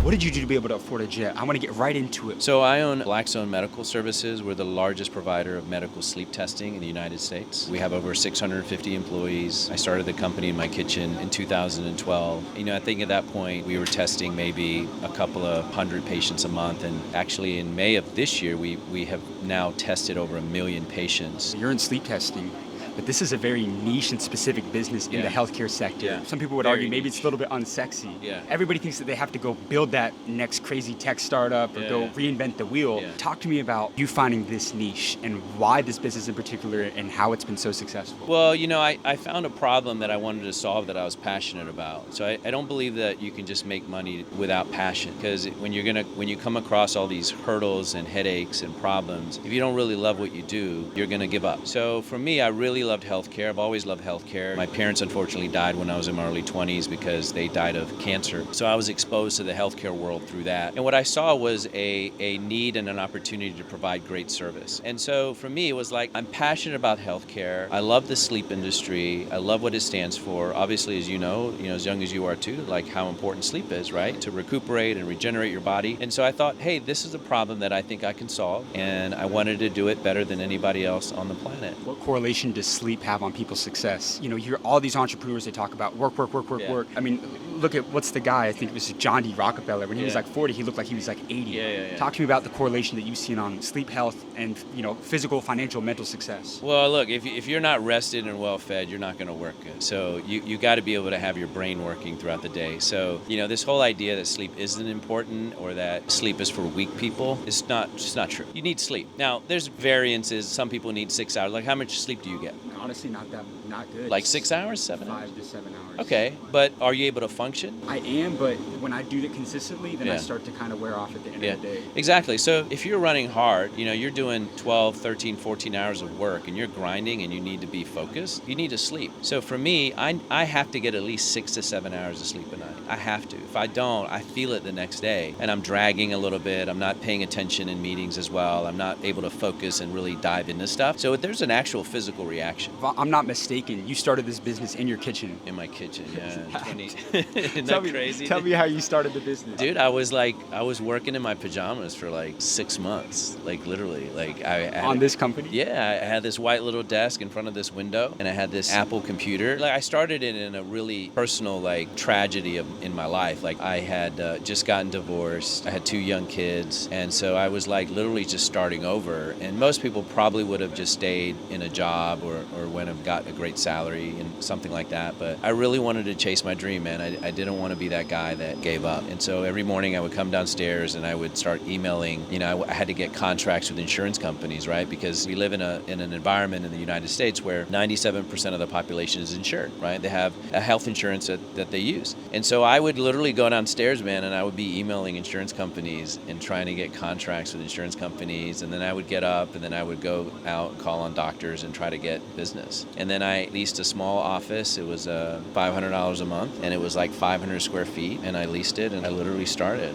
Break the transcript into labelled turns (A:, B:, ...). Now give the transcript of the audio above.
A: What did you do to be able to afford a jet? I want to get right into it.
B: So I own Blackstone Medical Services. We're the largest provider of medical sleep testing in the United States. We have over 650 employees. I started the company in my kitchen in 2012. I think at that point we were testing maybe a couple of hundred patients a month. And actually in May of this year, we have now tested over 1 million patients.
A: You're in sleep testing, but this is a very niche and specific business in the healthcare sector.
B: Yeah.
A: Some people would
B: Very
A: argue maybe
B: niche.
A: it's a little bit unsexy.
B: Yeah.
A: Everybody thinks that they have to go build that next crazy tech startup or go reinvent the wheel.
B: Yeah.
A: Talk to me about you finding this niche and why this business in particular and how it's been so successful.
B: Well, I found a problem that I wanted to solve that I was passionate about. So I don't believe that you can just make money without passion, because when you come across all these hurdles and headaches and problems, if you don't really love what you do, you're going to give up. So for me, I really loved healthcare. I've always loved healthcare. My parents unfortunately died when I was in my early 20s because they died of cancer. So I was exposed to the healthcare world through that. And what I saw was a need and an opportunity to provide great service. And so for me, it was like, I'm passionate about healthcare. I love the sleep industry. I love what it stands for. Obviously, as you know, as young as you are too, like how important sleep is, right? To recuperate and regenerate your body. And so I thought, hey, this is a problem that I think I can solve. And I wanted to do it better than anybody else on the planet.
A: What correlation does sleep have on people's success? You hear all these entrepreneurs, they talk about work. I mean, look at what's the guy, I think it was John D. Rockefeller. When he was like 40, he looked like he was like 80.
B: Yeah.
A: Talk to me about the correlation that you've seen on sleep health and, physical, financial, mental success.
B: Well, look, if you're not rested and well fed, you're not going to work good. So you got to be able to have your brain working throughout the day. So, this whole idea that sleep isn't important or that sleep is for weak people is just not true. You need sleep. Now, there's variances. Some people need 6 hours. Like, how much sleep do you get?
A: Honestly, not good.
B: Like 6 hours, 7 hours?
A: 5 to 7 hours.
B: Okay, but are you able to function?
A: I am, but when I do it consistently, then I
B: Yeah.
A: start to kind of wear off at the end of the day.
B: Exactly. So if you're running hard, you're doing 12, 13, 14 hours of work and you're grinding and you need to be focused, you need to sleep. So for me, I have to get at least 6 to 7 hours of sleep a night. I have to. If I don't, I feel it the next day and I'm dragging a little bit. I'm not paying attention in meetings as well. I'm not able to focus and really dive into stuff. So there's an actual physical reaction.
A: If I'm not mistaken, you started this business in your kitchen.
B: In my kitchen, yeah. Isn't
A: Tell
B: that
A: me,
B: crazy?
A: Tell me how you started the business.
B: Dude, I was working in my pajamas for like 6 months, like literally. Like I had
A: On this company?
B: Yeah, I had this white little desk in front of this window, and I had this Apple computer. Like I started it in a really personal tragedy in my life. Like I had just gotten divorced. I had 2 young kids, and so I was literally just starting over. And most people probably would have just stayed in a job or would have got a great salary and something like that. But I really wanted to chase my dream, man. I didn't want to be that guy that gave up. And so every morning I would come downstairs and I would start emailing. I had to get contracts with insurance companies, right? Because we live in an environment in the United States where 97% of the population is insured, right? They have a health insurance that they use. And so I would literally go downstairs, man, and I would be emailing insurance companies and trying to get contracts with insurance companies. And then I would get up and then I would go out and call on doctors and try to get business. And then I leased a small office. It was $500 a month and it was like 500 square feet, and I leased it and I literally started.